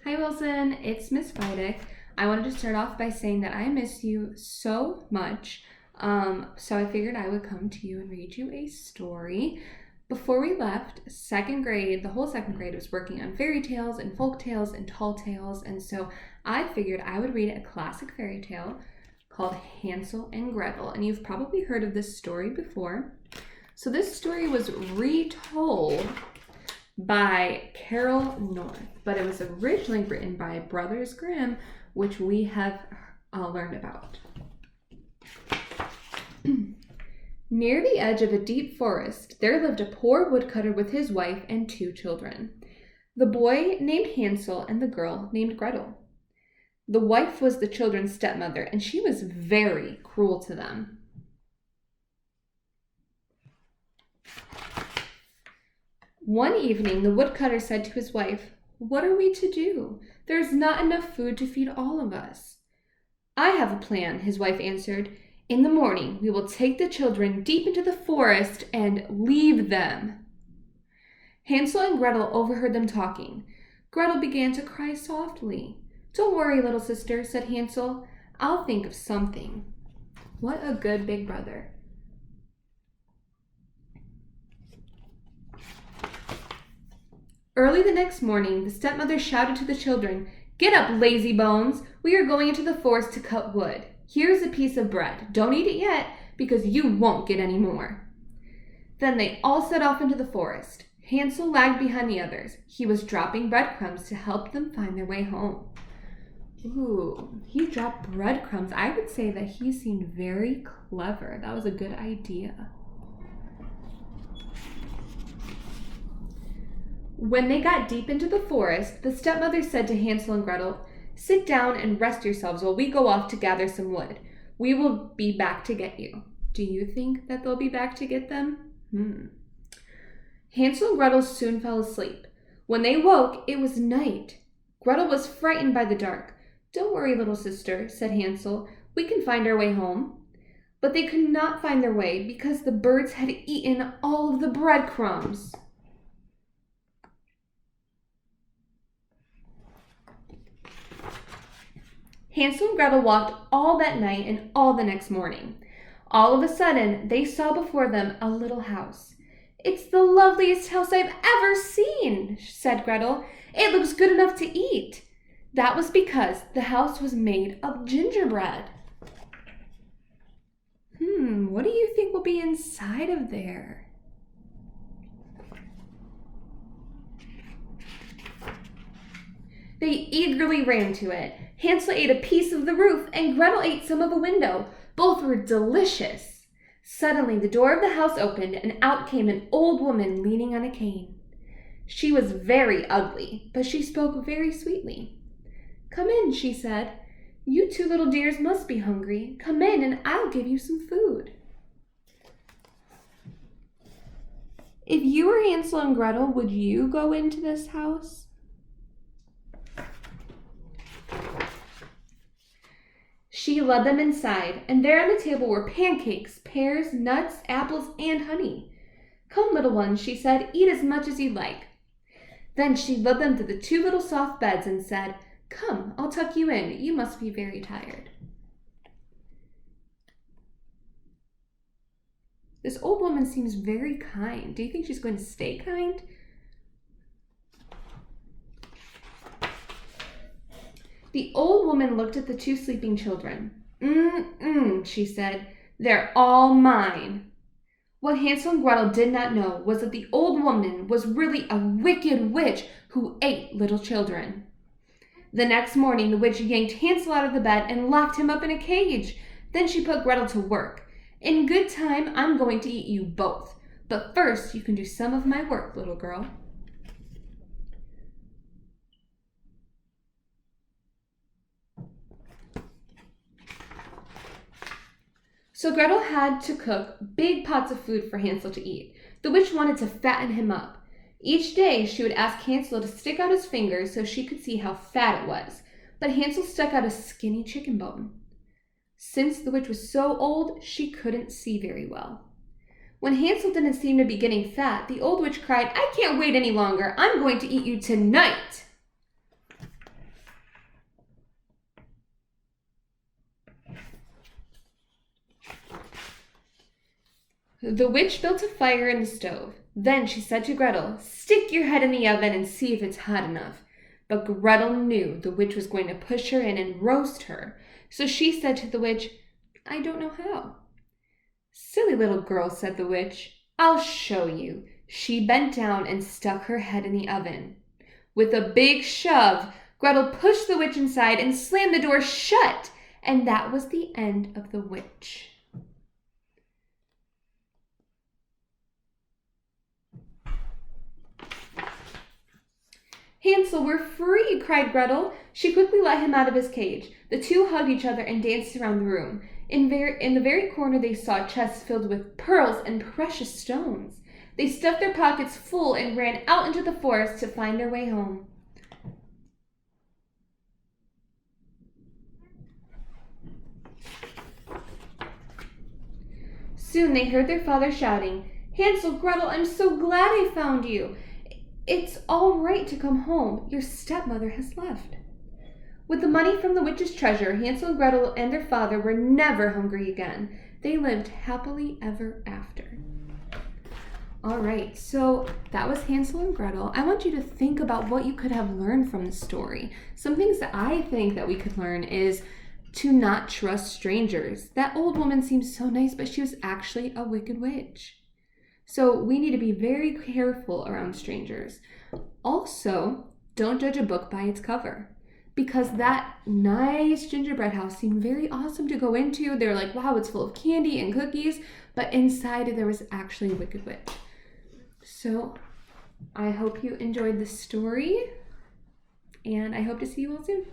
Hi Wilson, it's Miss Vidic. I wanted to start off by saying that I miss you so much. So I figured I would come to you and read you a story. Before we left, second grade, the whole second grade was working on fairy tales and folk tales and tall tales, and so I figured I would read a classic fairy tale called Hansel and Gretel, and you've probably heard of this story before. So this story was retold by Carol North, but it was originally written by Brothers Grimm, which we have learned about. Near the edge of a deep forest, there lived a poor woodcutter with his wife and 2 children. The boy named Hansel and the girl named Gretel. The wife was the children's stepmother, and she was very cruel to them. One evening, the woodcutter said to his wife, "What are we to do? There is not enough food to feed all of us." "I have a plan," his wife answered. "In the morning, we will take the children deep into the forest and leave them." Hansel and Gretel overheard them talking. Gretel began to cry softly. "Don't worry, little sister," said Hansel. "I'll think of something." What a good big brother. Early the next morning, the stepmother shouted to the children, "Get up, lazy bones! We are going into the forest to cut wood. Here's a piece of bread. Don't eat it yet, because you won't get any more." Then they all set off into the forest. Hansel lagged behind the others. He was dropping breadcrumbs to help them find their way home. Ooh, he dropped breadcrumbs. I would say that he seemed very clever. That was a good idea. When they got deep into the forest, the stepmother said to Hansel and Gretel, "Sit down and rest yourselves while we go off to gather some wood. We will be back to get you." Do you think that they'll be back to get them? Hansel and Gretel soon fell asleep. When they woke, it was night. Gretel was frightened by the dark. "Don't worry, little sister," said Hansel. "We can find our way home." But they could not find their way because the birds had eaten all of the breadcrumbs. Hansel and Gretel walked all that night and all the next morning. All of a sudden, they saw before them a little house. "It's the loveliest house I've ever seen," said Gretel. "It looks good enough to eat." That was because the house was made of gingerbread. What do you think will be inside of there? They eagerly ran to it. Hansel ate a piece of the roof, and Gretel ate some of a window. Both were delicious. Suddenly, the door of the house opened, and out came an old woman leaning on a cane. She was very ugly, but she spoke very sweetly. "Come in," she said. "You 2 little dears must be hungry. Come in, and I'll give you some food." If you were Hansel and Gretel, would you go into this house? She led them inside, and there on the table were pancakes, pears, nuts, apples, and honey. "Come, little ones," she said, "eat as much as you like." Then she led them to the 2 little soft beds and said, "Come, I'll tuck you in. You must be very tired." This old woman seems very kind. Do you think she's going to stay kind? The old woman looked at the 2 sleeping children. She said, "They're all mine." What Hansel and Gretel did not know was that the old woman was really a wicked witch who ate little children. The next morning, the witch yanked Hansel out of the bed and locked him up in a cage. Then she put Gretel to work. "In good time, I'm going to eat you both. But first, you can do some of my work, little girl." So Gretel had to cook big pots of food for Hansel to eat. The witch wanted to fatten him up. Each day she would ask Hansel to stick out his fingers so she could see how fat it was, but Hansel stuck out a skinny chicken bone. Since the witch was so old, she couldn't see very well. When Hansel didn't seem to be getting fat, the old witch cried, "I can't wait any longer. I'm going to eat you tonight." The witch built a fire in the stove. Then she said to Gretel, "Stick your head in the oven and see if it's hot enough." But Gretel knew the witch was going to push her in and roast her. So she said to the witch, "I don't know how." "Silly little girl," said the witch, "I'll show you." She bent down and stuck her head in the oven. With a big shove, Gretel pushed the witch inside and slammed the door shut. And that was the end of the witch. "Hansel, we're free," cried Gretel. She quickly let him out of his cage. The two hugged each other and danced around the room. In the very corner they saw chests filled with pearls and precious stones. They stuffed their pockets full and ran out into the forest to find their way home. Soon they heard their father shouting, "Hansel, Gretel, I'm so glad I found you. It's all right to come home. Your stepmother has left." With the money from the witch's treasure, Hansel and Gretel and their father were never hungry again. They lived happily ever after. All right, so that was Hansel and Gretel. I want you to think about what you could have learned from the story. Some things that I think that we could learn is to not trust strangers. That old woman seems so nice, but she was actually a wicked witch. So we need to be very careful around strangers. Also, don't judge a book by its cover. Because that nice gingerbread house seemed very awesome to go into. They were like, wow, it's full of candy and cookies. But inside there was actually a wicked witch. So I hope you enjoyed this story. And I hope to see you all soon.